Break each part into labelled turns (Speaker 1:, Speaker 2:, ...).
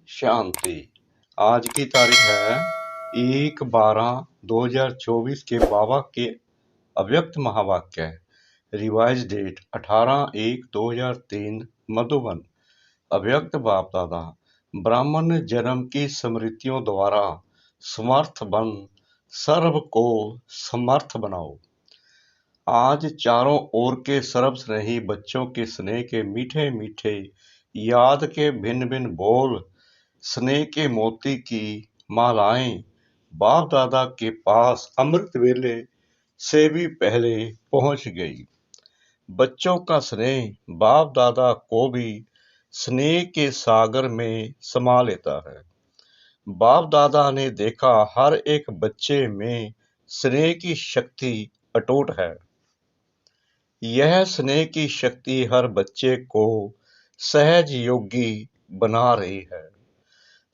Speaker 1: शांति। आज की तारीख है 1/12/2024 के बाबा के अव्यक्त महावाक्य। Revise date 18/1/2003 Madhuban. अव्यक्त बाप दादा। ब्राह्मण जन्म की स्मृतियों द्वारा समर्थ बन सर्व को समर्थ बनाओ। आज चारों ओर के सर्व स्नेही बच्चों के स्नेह के मीठे मीठे याद के भिन्न भिन्न बोल, स्नेह के मोती की मालाएं बाप दादा के पास अमृत वेले से भी पहले पहुंच गई। बच्चों का स्नेह बाप दादा को भी स्नेह के सागर में समा लेता है। बाप दादा ने देखा हर एक बच्चे में स्नेह की शक्ति अटूट है। यह स्नेह की शक्ति हर बच्चे को सहज योगी बना रही है।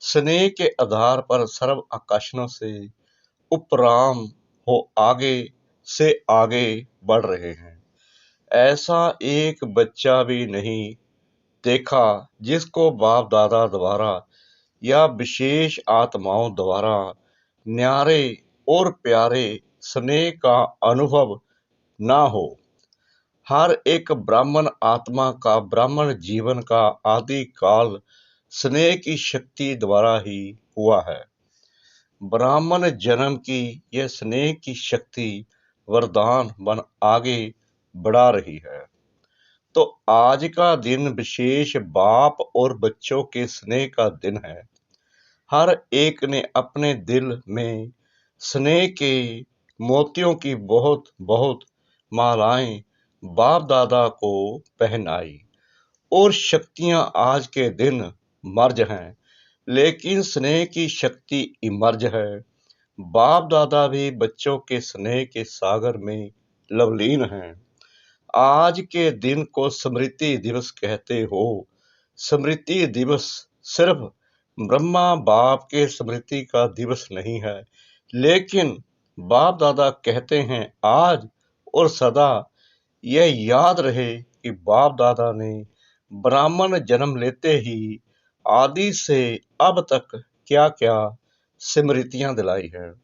Speaker 1: स्नेह के आधार पर सर्व आकर्षणों से उपराम हो आगे से आगे बढ़ रहे हैं। ऐसा एक बच्चा भी नहीं देखा जिसको बाप दादा द्वारा या विशेष आत्माओं द्वारा न्यारे और प्यारे स्नेह का अनुभव ना हो। हर एक ब्राह्मण आत्मा का ब्राह्मण जीवन का आदि काल स्नेह की शक्ति द्वारा ही हुआ है। ब्राह्मण जन्म की यह स्नेह की शक्ति वरदान बन आगे बढ़ा रही है। तो आज का दिन विशेष बाप और बच्चों के स्नेह का दिन है। हर एक ने अपने दिल में स्नेह के मोतियों की बहुत बहुत मालाएं बाप दादा को पहनाई और शक्तियां आज के दिन मर्ज हैं, लेकिन स्नेह की शक्ति इमर्ज है। बाप दादा भी बच्चों के स्नेह के सागर में लवलीन हैं। आज के दिन को स्मृति दिवस कहते हो। स्मृति दिवस सिर्फ ब्रह्मा बाप के स्मृति का दिवस नहीं है, लेकिन बाप दादा कहते हैं आज और सदा यह याद रहे कि बाप दादा ने ब्राह्मण जन्म लेते ही आदि से अब तक क्या क्या स्मृतियां दिलाई है।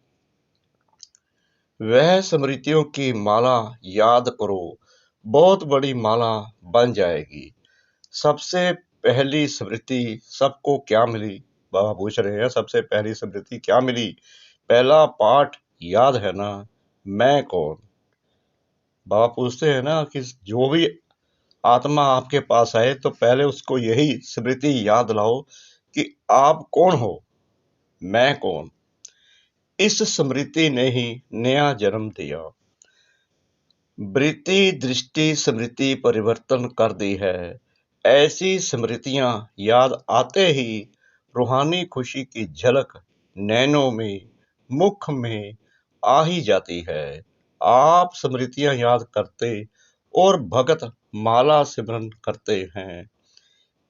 Speaker 1: वह स्मृतियों की माला याद करो, बहुत बड़ी माला बन जाएगी। सबसे पहली स्मृति सबको क्या मिली? बाबा पूछ रहे हैं, सबसे पहली स्मृति क्या मिली? पहला पाठ याद है ना, मैं कौन? बाबा पूछते हैं ना कि जो भी आत्मा आपके पास आए तो पहले उसको यही स्मृति याद लाओ कि आप कौन हो, मैं कौन। इस स्मृति ने ही नया जन्म दिया। वृत्ति दृष्टि स्मृति परिवर्तन कर दी है। ऐसी स्मृतियां याद आते ही रूहानी खुशी की झलक नैनों में मुख में आ ही जाती है। आप स्मृतियां याद करते और भगत माला सिमरन करते हैं।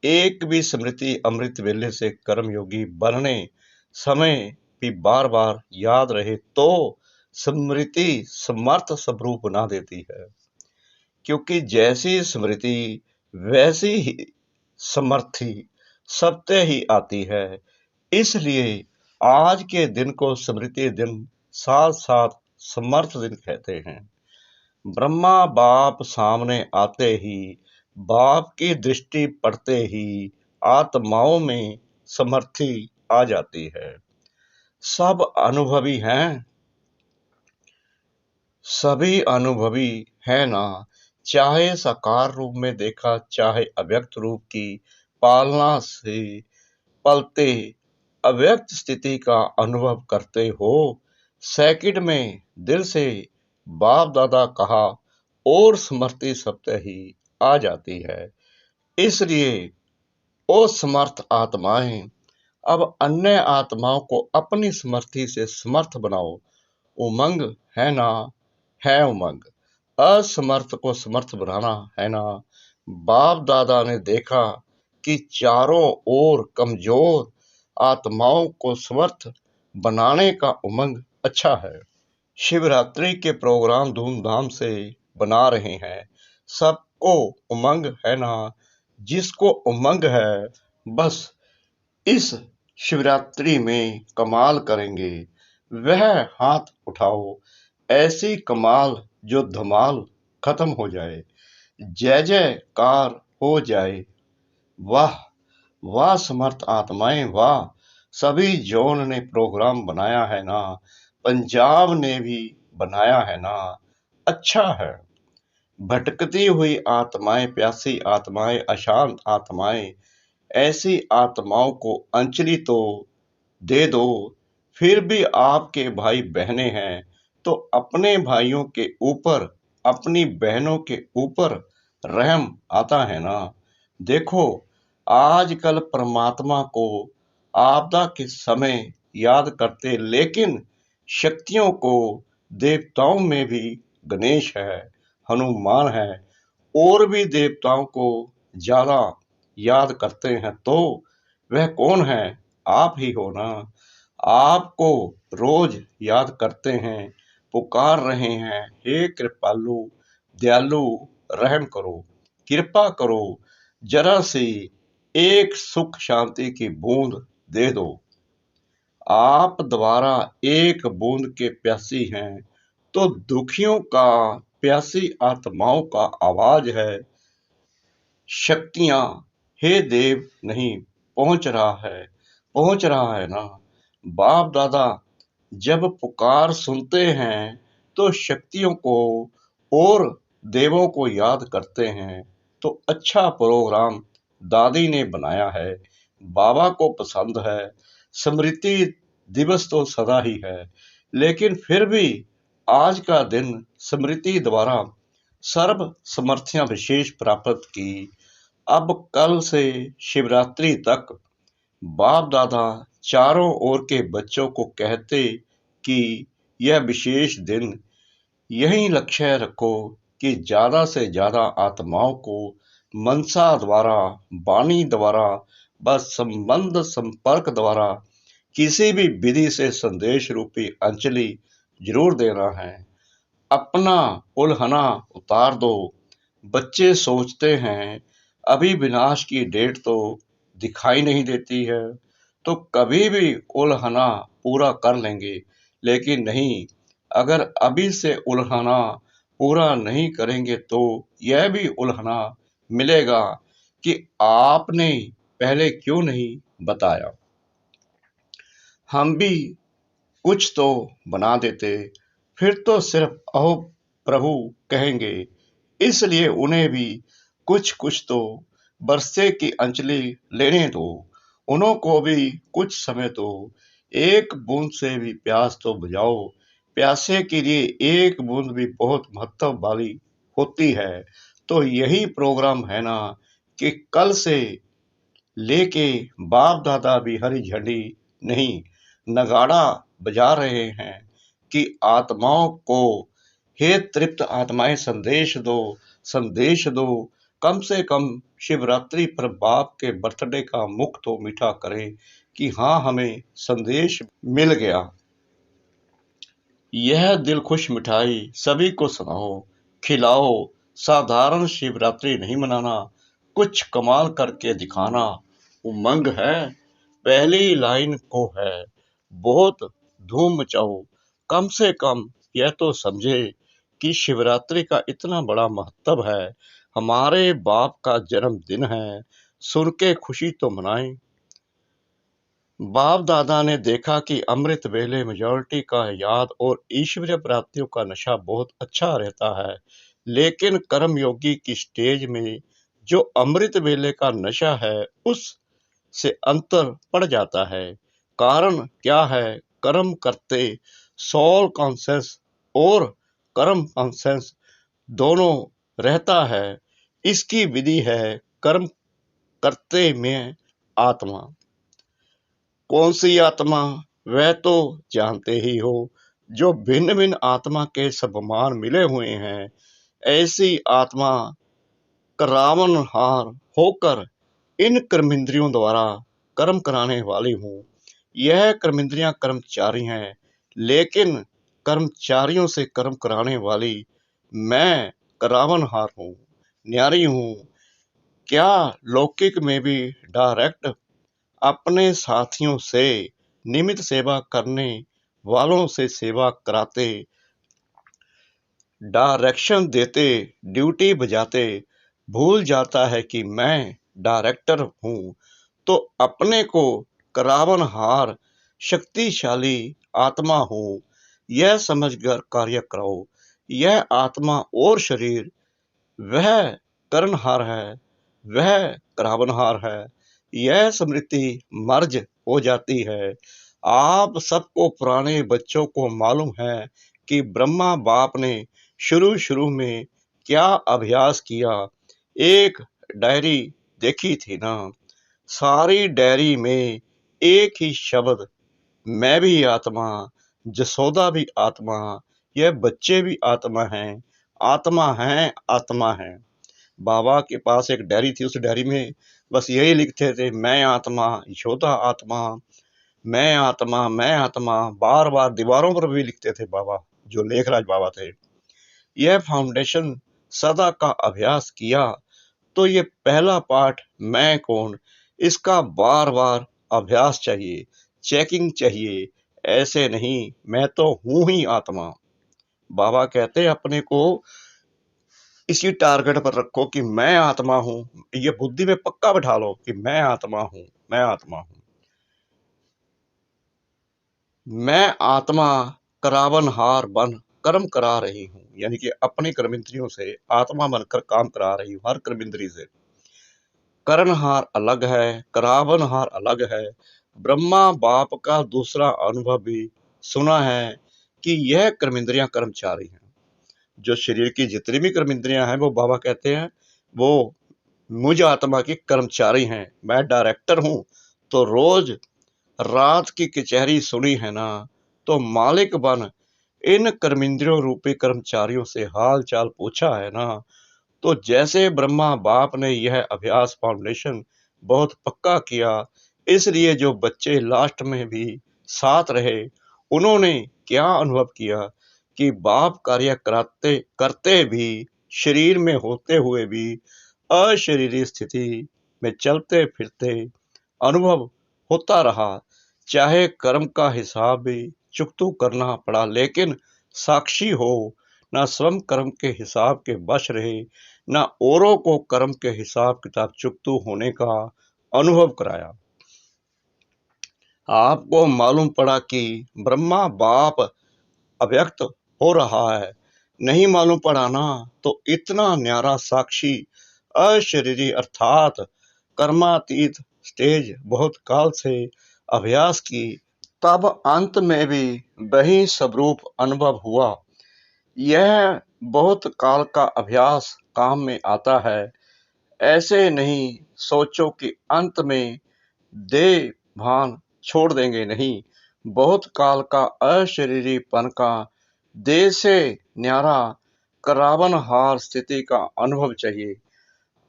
Speaker 1: एक भी स्मृति अमृत वेले से कर्मयोगी बनने समय भी बार बार याद रहे तो स्मृति समर्थ स्वरूप बना देती है, क्योंकि जैसी स्मृति वैसी ही समर्थी सत्य ही आती है। इसलिए आज के दिन को स्मृति दिन साथ साथ समर्थ दिन कहते हैं। ब्रह्मा बाप सामने आते ही, बाप की दृष्टि पड़ते ही आत्माओं में समर्थी आ जाती है। सब अनुभवी हैं, सभी अनुभवी है ना, चाहे साकार रूप में देखा चाहे अव्यक्त रूप की पालना से पलते अव्यक्त स्थिति का अनुभव करते हो। सेकंड में दिल से बाप दादा कहा और स्मृति सत्य ही आ जाती है। इसलिए ओ समर्थ आत्माएं, अब अन्य आत्माओं को अपनी स्मृति से समर्थ बनाओ। उमंग है ना, है उमंग। असमर्थ को समर्थ बनाना है ना। बाप दादा ने देखा कि चारों ओर कमजोर आत्माओं को समर्थ बनाने का उमंग अच्छा है। शिवरात्रि के प्रोग्राम धूमधाम से बना रहे हैं। सबको उमंग है ना। जिसको उमंग है बस इस शिवरात्रि में कमाल करेंगे, वह हाथ उठाओ, ऐसी कमाल जो धमाल खत्म हो जाए, जय जयकार हो जाए। वाह वाह समर्थ आत्माएं वाह, सभी जोन ने प्रोग्राम बनाया है ना, पंजाब ने भी बनाया है ना, अच्छा है। भटकती हुई आत्माएं, प्यासी आत्माएं, अशांत आत्माएं, ऐसी आत्माओं को अंजलि तो दे दो। फिर भी आपके भाई बहनें हैं तो अपने भाइयों के ऊपर, अपनी बहनों के ऊपर रहम आता है ना। देखो आजकल परमात्मा को आपदा के समय याद करते, लेकिन शक्तियों को देवताओं में भी गणेश है, हनुमान है, और भी देवताओं को ज्यादा याद करते हैं, तो वह कौन है? आप ही हो ना। आपको रोज याद करते हैं, पुकार रहे हैं, हे कृपालु दयालु रहम करो, कृपा करो, जरा सी एक सुख शांति की बूंद दे दो। आप द्वारा एक बूंद के प्यासी हैं, तो दुखियों का, प्यासी आत्माओं का आवाज है, शक्तियां हे देव नहीं पहुंच रहा है ना। बाप दादा जब पुकार सुनते हैं तो शक्तियों को और देवों को याद करते हैं, तो अच्छा प्रोग्राम दादी ने बनाया है, बाबा को पसंद है। स्मृति दिवस तो सदा ही है, लेकिन फिर भी आज का दिन स्मृति द्वारा सर्व समर्थियां विशेष प्राप्त की। अब कल से शिवरात्रि तक बाप दादा चारों ओर के बच्चों को कहते कि यह विशेष दिन यही लक्ष्य रखो कि ज्यादा से ज्यादा आत्माओं को मनसा द्वारा, वाणी द्वारा, बस संबंध संपर्क द्वारा किसी भी विधि से संदेश रूपी अंजलि जरूर देना है। अपना उल्हना उतार दो। बच्चे सोचते हैं अभी विनाश की डेट तो दिखाई नहीं देती है, तो कभी भी उल्हना पूरा कर लेंगे, लेकिन नहीं, अगर अभी से उल्हना पूरा नहीं करेंगे तो यह भी उल्हना मिलेगा कि आपने पहले क्यों नहीं बताया। हम भी कुछ तो बना देते, फिर तो सिर्फ अहो प्रभु कहेंगे, इसलिए उन्हें भी कुछ कुछ तो बरसे की अंजलि लेने दो। उन्हों को भी कुछ समय दो, एक बूंद से भी प्यास तो बुझाओ। प्यासे के लिए एक बूंद भी बहुत महत्व वाली होती है। तो यही प्रोग्राम है ना कि कल से लेके बाप दादा भी हरी झंडी नहीं, नगाड़ा बजा रहे हैं कि आत्माओं को, हे तृप्त आत्माएं संदेश दो, कम से कम शिवरात्रि पर बाप के बर्थडे का मुख तो मीठा करें कि हाँ हमें संदेश मिल गया। यह दिल खुश मिठाई सभी को सुनाओ, खिलाओ। साधारण शिवरात्रि नहीं मनाना, कुछ कमाल करके दिखाना। उमंग है, पहली लाइन को है, बहुत धूम मचाओ। कम से कम यह तो समझे कि शिवरात्रि का इतना बड़ा महत्व है, हमारे बाप का जन्मदिन है, सुन के खुशी तो मनाएं। बाप दादा ने देखा कि अमृत वेले मेजॉरिटी का याद और ईश्वरीय प्राप्तियों का नशा बहुत अच्छा रहता है, लेकिन कर्म योगी की स्टेज में जो अमृत वेले का नशा है उस से अंतर पड़ जाता है। कारण क्या है? कर्म करते सोल कॉन्सेंस और कर्म कॉन्सेंस दोनों रहता है। इसकी विधि है कर्म करते में आत्मा। कौन सी आत्मा? वह तो जानते ही हो, जो भिन्न भिन्न आत्मा के सबमान मिले हुए हैं। ऐसी आत्मा करावन हार होकर इन कर्मेंद्रियों द्वारा कर्म कराने वाली हूँ। यह कर्मेंद्रियां कर्मचारी हैं, लेकिन कर्मचारियों से कर्म कराने वाली मैं करावन हार हूँ, न्यारी हूँ। क्या लौकिक में भी डायरेक्ट अपने साथियों से नियमित सेवा करने वालों से सेवा कराते, डायरेक्शन देते, ड्यूटी बजाते भूल जाता है कि मैं डायरेक्टर हूँ, तो अपने को करावनहार शक्तिशाली आत्मा हूँ, यह समझकर कार्य करो। यह आत्मा और शरीर वह करनहार है, वह करावनहार है। यह स्मृति मर्ज हो जाती है। आप सबको पुराने बच्चों को मालूम है कि ब्रह्मा बाप ने शुरू शुरू में क्या अभ्यास किया। एक डायरी देखी थी ना, सारी डायरी में एक ही शब्द, मैं भी आत्मा, जसोदा भी आत्मा, यह बच्चे भी आत्मा हैं, आत्मा हैं, आत्मा हैं। बाबा के पास एक डायरी थी, उस डायरी में बस यही लिखते थे, मैं आत्मा, यशोदा आत्मा, मैं आत्मा, मैं आत्मा। बार बार दीवारों पर भी लिखते थे बाबा, जो लेखराज बाबा थे। यह फाउंडेशन सदा का अभ्यास किया तो ये पहला पाठ मैं कौन, इसका बार बार अभ्यास चाहिए, चेकिंग चाहिए। ऐसे नहीं मैं तो हूं ही आत्मा। बाबा कहते हैं अपने को इसी टारगेट पर रखो कि मैं आत्मा हूं। ये बुद्धि में पक्का बैठा लो कि मैं आत्मा हूं, मैं आत्मा हूं। मैं आत्मा करावनहार बन कर्म करा रही हूं, यानी कि अपनी कर्म इंद्रियों से आत्मा बनकर काम करा रही हूं, हर कर्म इंद्री से। करनहार अलग है, करावनहार अलग है। ब्रह्मा बाप का दूसरा अनुभव भी सुना है कि यह कर्म इंद्रियां कर्मचारी हैं। जो शरीर की जितनी भी कर्म इंद्रियां हैं वो बाबा कहते हैं वो मुझ आत्मा की कर्मचारी हैं। मैं डायरेक्टर हूं। तो रोज रात की कचहरी सुनी है ना, तो मालिक बन इन कर्मेंद्रियों रूपी कर्मचारियों से हाल चाल पूछा है ना। तो जैसे ब्रह्मा बाप ने यह अभ्यास फाउंडेशन बहुत पक्का किया, इसलिए जो बच्चे लास्ट में भी साथ रहे, उन्होंने क्या अनुभव किया कि बाप कार्य कराते करते भी, शरीर में होते हुए भी, अशरीरी स्थिति में चलते फिरते अनुभव होता रहा। चाहे कर्म का हिसाब भी चुकतू करना पड़ा, लेकिन साक्षी हो, न स्वयं कर्म के हिसाब के वश रहे, न औरों को कर्म के हिसाब किताब चुकतू होने का अनुभव कराया। आपको मालूम पड़ा कि ब्रह्मा बाप अव्यक्त हो रहा है। नहीं मालूम पड़ा ना, तो इतना न्यारा साक्षी अशरीरी अर्थात कर्मातीत स्टेज बहुत काल से अभ्यास की, तब अंत में भी वही स्वरूप अनुभव हुआ। यह बहुत काल का अभ्यास काम में आता है। ऐसे नहीं सोचो कि अंत में देह भान छोड़ देंगे, नहीं। बहुत काल का अशरीरीपन का देह से न्यारा करावनहार स्थिति का अनुभव चाहिए।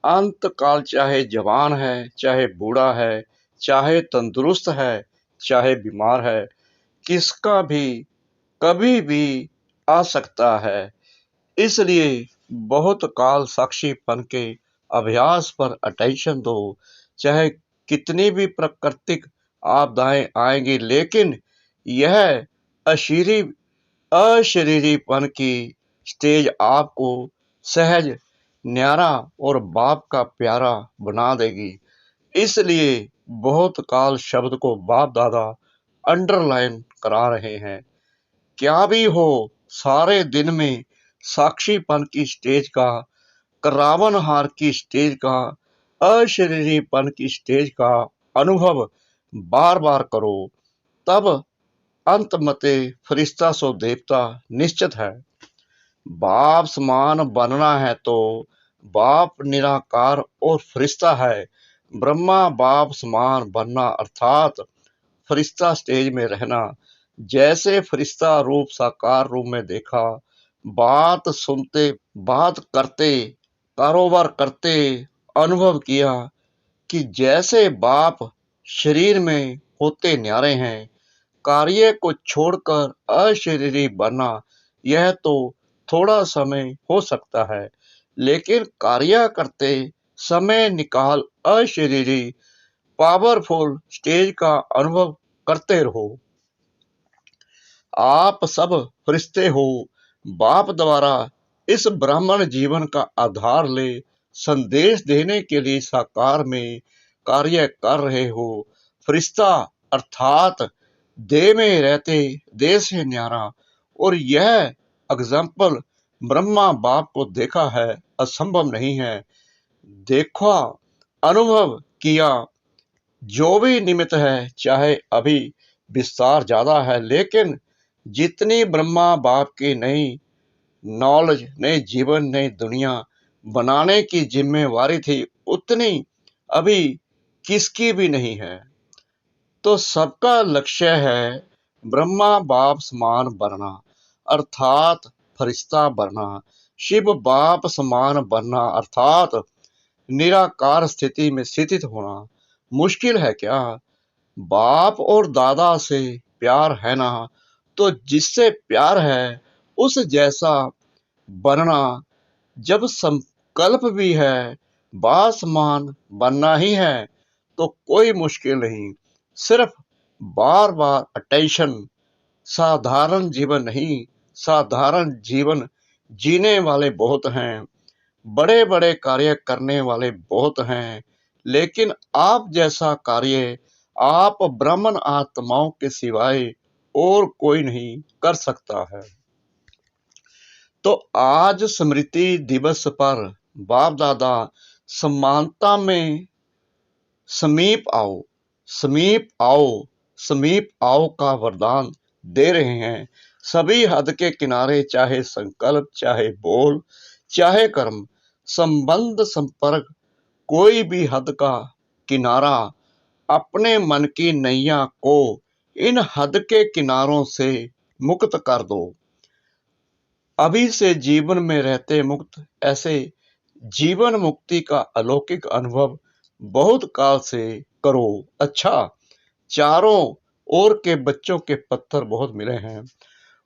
Speaker 1: अंत काल चाहे जवान है, चाहे बूढ़ा है, चाहे तंदुरुस्त है, चाहे बीमार है, किसका भी कभी भी आ सकता है। इसलिए बहुत काल साक्षीपन के अभ्यास पर अटेंशन दो। चाहे कितनी भी प्राकृतिक आपदाएं आएंगी, लेकिन यह अशरीरी अशरीरीपन की स्टेज आपको सहज, न्यारा और बाप का प्यारा बना देगी। इसलिए बहुत काल शब्द को बाप दादा अंडरलाइन करा रहे हैं। क्या भी हो, सारे दिन में साक्षीपन की स्टेज का, करावनहार की स्टेज का, अशरीरीपन की स्टेज का अनुभव बार बार करो। तब अंत मते फरिश्ता सो देवता निश्चित है। बाप समान बनना है तो बाप निराकार और फरिश्ता है। ब्रह्मा बाप समान बनना अर्थात फरिश्ता स्टेज में रहना। जैसे फरिश्ता रूप साकार रूप में देखा, बात सुनते, बात करते, कारोबार करते अनुभव किया कि जैसे बाप शरीर में होते न्यारे हैं, कार्य को छोड़कर अशरीरी बनना यह तो थोड़ा समय हो सकता है, लेकिन कार्य करते समय निकाल अशरीरी पावरफुल स्टेज का अनुभव करते रहो। आप सब फरिश्ते हो, बाप द्वारा इस ब्राह्मण जीवन का आधार ले संदेश देने के लिए साकार में कार्य कर रहे हो। फरिश्ता अर्थात देह में रहते देह से न्यारा, और यह एग्जाम्पल ब्रह्मा बाप को देखा है, असंभव नहीं है। देखा, अनुभव किया, जो भी निमित्त है, चाहे अभी विस्तार ज्यादा है, लेकिन जितनी ब्रह्मा बाप की नई नॉलेज, नई जीवन, नई दुनिया बनाने की जिम्मेवारी थी, उतनी अभी किसकी भी नहीं है। तो सबका लक्ष्य है ब्रह्मा बाप समान बनना, अर्थात फरिश्ता बनना, शिव बाप समान बनना, अर्थात निराकार स्थिति में स्थित होना। मुश्किल है क्या? बाप और दादा से प्यार है ना, तो जिससे प्यार है उस जैसा बनना। जब संकल्प भी है बासमान बनना ही है, तो कोई मुश्किल नहीं, सिर्फ बार बार अटेंशन। साधारण जीवन नहीं, साधारण जीवन जीने वाले बहुत हैं, बड़े बड़े कार्य करने वाले बहुत हैं, लेकिन आप जैसा कार्य आप ब्राह्मण आत्माओं के सिवाय और कोई नहीं कर सकता है। तो आज स्मृति दिवस पर बाप दादा समानता में समीप आओ, समीप आओ, समीप आओ का वरदान दे रहे हैं। सभी हद के किनारे, चाहे संकल्प, चाहे बोल, चाहे कर्म, संबंध, संपर्क, कोई भी हद का किनारा, अपने मन की नैया को इन हद के किनारों से मुक्त कर दो। अभी से जीवन में रहते मुक्त, ऐसे जीवन मुक्ति का अलौकिक अनुभव बहुत काल से करो। अच्छा, चारों ओर के बच्चों के पत्थर बहुत मिले हैं,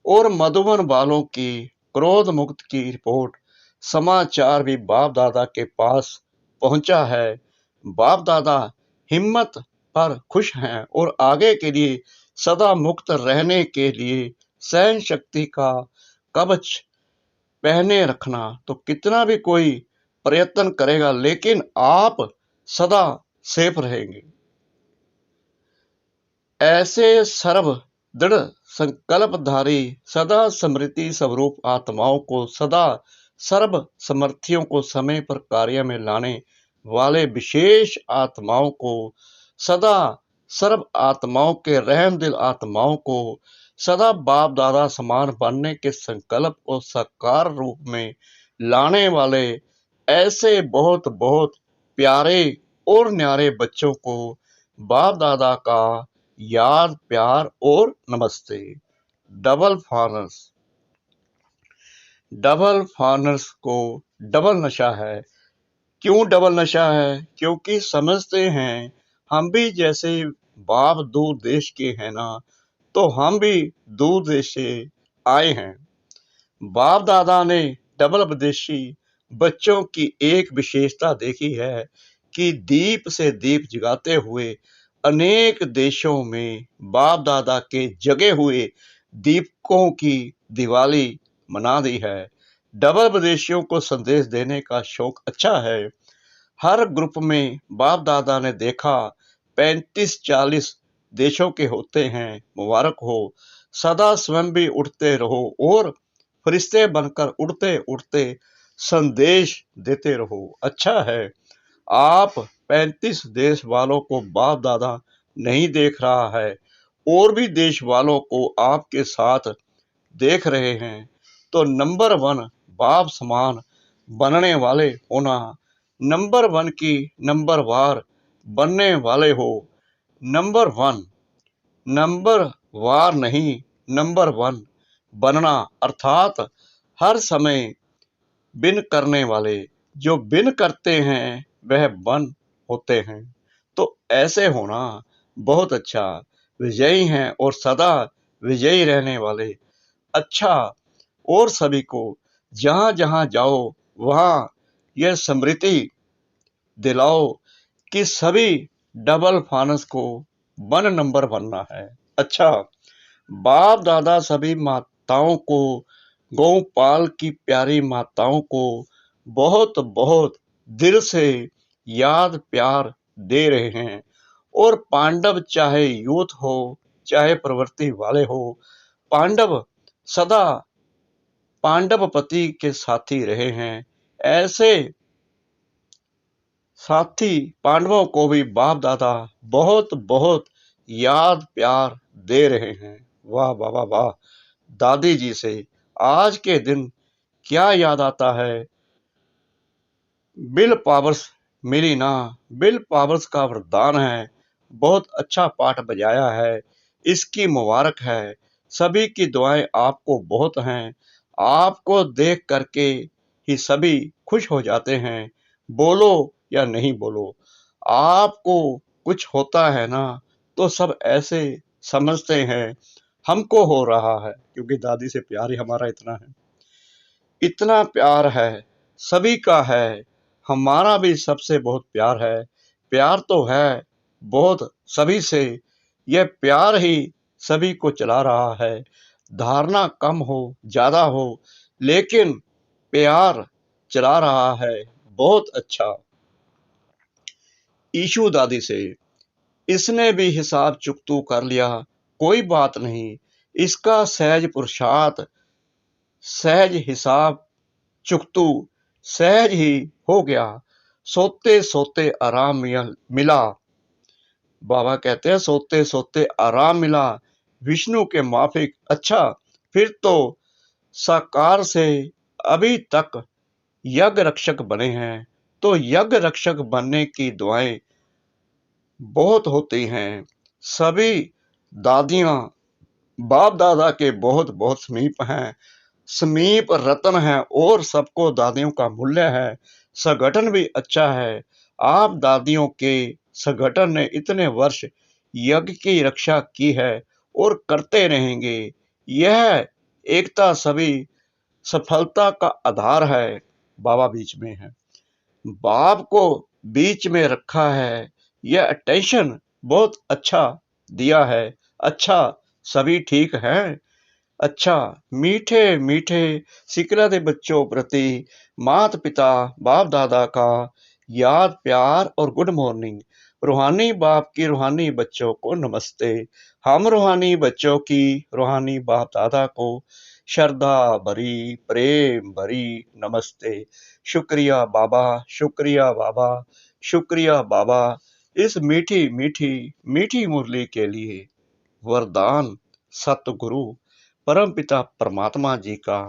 Speaker 1: और मधुबन वालों की क्रोध मुक्त की रिपोर्ट समाचार भी बाप दादा के पास पहुंचा है। बाप दादा हिम्मत पर खुश हैं, और आगे के लिए सदा मुक्त रहने के लिए सहन शक्ति का कवच पहने रखना। तो कितना भी कोई प्रयत्न करेगा, लेकिन आप सदा सेफ रहेंगे। ऐसे सर्व दृढ़ संकल्पधारी सदा स्मृति स्वरूप आत्माओं को, सदा सर्व समर्थियों को, समय पर कार्य में लाने वाले विशेष आत्माओं को, सदा सर्व आत्माओं के रहम दिल आत्माओं को, सदा बाप दादा समान बनने के संकल्प को साकार रूप में लाने वाले ऐसे बहुत बहुत प्यारे और न्यारे बच्चों को बाप दादा का याद, प्यार और नमस्ते। डबल फानर्स, डबल फानर्स को डबल नशा है। क्यों डबल नशा है? क्योंकि समझते हैं हम भी जैसे बाप दूर देश के हैं ना, तो हम भी दूर देश से आए हैं। बाप दादा ने डबल विदेशी बच्चों की एक विशेषता देखी है कि दीप से दीप जगाते हुए अनेक देशों में बाप दादा के जगे हुए दीपकों की दिवाली मना दी है। डबल विदेशियों को संदेश देने का शौक अच्छा है। हर ग्रुप में बाप दादा ने देखा 35-40 देशों के होते हैं। मुबारक हो, सदा स्वयं भी उठते रहो और फरिश्ते बनकर उड़ते उड़ते संदेश देते रहो। अच्छा है, आप 35 देश वालों को बाप दादा नहीं देख रहा है, और भी देश वालों को आपके साथ देख रहे हैं। तो नंबर 1 बाप समान बनने वाले होना, नंबर 1 की नंबर वार बनने वाले हो। नंबर 1, नंबर वार नहीं, नंबर 1 बनना, अर्थात हर समय बिन करने वाले। जो बिन करते हैं वह बन होते हैं। तो ऐसे होना बहुत अच्छा। विजयी हैं और सदा विजयी रहने वाले। अच्छा, और सभी को जहां जहां जाओ वहां यह स्मृति दिलाओ कि सभी डबल फानस को 1 नंबर बनना है। अच्छा, बाप दादा सभी माताओं को, गौपाल की प्यारी माताओं को बहुत बहुत दिल से याद प्यार दे रहे हैं। और पांडव चाहे यूथ हो चाहे प्रवृत्ति वाले हो, पांडव सदा पांडवपति के साथी रहे हैं। ऐसे साथी पांडवों को भी बाप दादा बहुत बहुत याद प्यार दे रहे हैं। वाह वाह वाह। दादी जी से आज के दिन क्या याद आता है? बिल पावर्स मिली ना, बिल पावर्स का वरदान है, बहुत अच्छा पाठ बजाया है, इसकी मुबारक है। सभी की दुआएं आपको बहुत हैं, आपको देख करके ही सभी खुश हो जाते हैं। बोलो या नहीं बोलो, आपको कुछ होता है ना तो सब ऐसे समझते हैं हमको हो रहा है, क्योंकि दादी से प्यार ही हमारा इतना है, इतना प्यार है, सभी का है, हमारा भी सबसे बहुत प्यार है। प्यार तो है बहुत सभी से, यह प्यार ही सभी को चला रहा है। धारणा कम हो ज्यादा हो, लेकिन प्यार चला रहा है बहुत अच्छा। ईशु दादी से इसने भी हिसाब चुकतू कर लिया, कोई बात नहीं, इसका सहज पुरुषार्थ, सहज हिसाब चुकतू सहज ही हो गया। सोते सोते आराम मिला। बाबा कहते हैं सोते सोते आराम मिला, विष्णु के माफिक। अच्छा, फिर तो साकार से अभी तक यज्ञ रक्षक बने हैं, तो यज्ञ रक्षक बनने की दुआएं बहुत होती हैं। सभी दादियां बाप दादा के बहुत बहुत समीप हैं, समीप रतन है, और सबको दादियों का मूल्य है। संगठन भी अच्छा है, आप दादियों के संगठन ने इतने वर्ष यज्ञ की रक्षा की है और करते रहेंगे। यह एकता सभी सफलता का आधार है। बाबा बीच में है, बाप को बीच में रखा है, यह अटेंशन बहुत अच्छा दिया है। अच्छा, सभी ठीक हैं। अच्छा, मीठे मीठे सिकला दे बच्चों प्रति माता पिता बाप दादा का याद प्यार और गुड मॉर्निंग। रूहानी बाप की रूहानी बच्चों को नमस्ते। हम रूहानी बच्चों की रूहानी बाप दादा को श्रद्धा भरी प्रेम भरी नमस्ते। शुक्रिया बाबा, शुक्रिया बाबा, शुक्रिया बाबा, इस मीठी मीठी मीठी मुरली के लिए। वरदान सतगुरु परमपिता परमात्मा जी का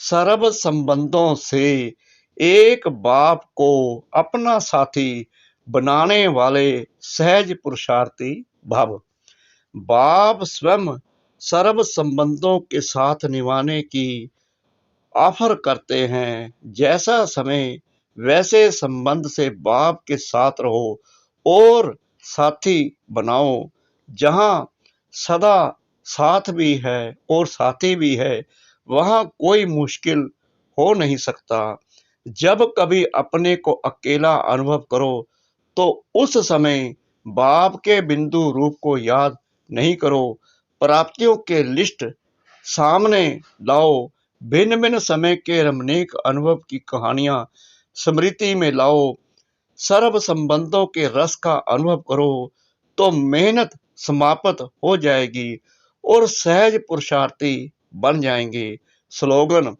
Speaker 1: सर्व संबंधों से एक बाप को अपना साथी बनाने वाले सहज पुरुषार्थी भव। बाप स्वयं सर्व संबंधों के साथ निभाने की ऑफर करते हैं। जैसा समय वैसे संबंध से बाप के साथ रहो और साथी बनाओ। जहां सदा साथ भी है और साथी भी है, वहां कोई मुश्किल हो नहीं सकता। जब कभी अपने को अकेला अनुभव करो तो उस समय बाप के बिंदु रूप को याद नहीं करो, प्राप्तियों के लिस्ट सामने लाओ, भिन्न भिन्न समय के रमणीक अनुभव की कहानियां स्मृति में लाओ, सर्व संबंधों के रस का अनुभव करो, तो मेहनत समाप्त हो जाएगी और सहज पुरुषार्थी बन जाएंगे। स्लोगन,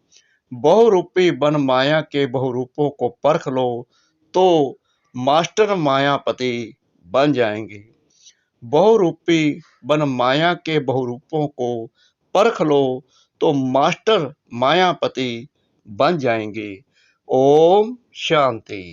Speaker 1: बहुरूपी बन माया के बहुरूपों को परख लो तो मास्टर मायापति बन जाएंगे। बहुरूपी बन माया के बहुरूपों को परख लो तो मास्टर मायापति बन जाएंगे। ओम शांति।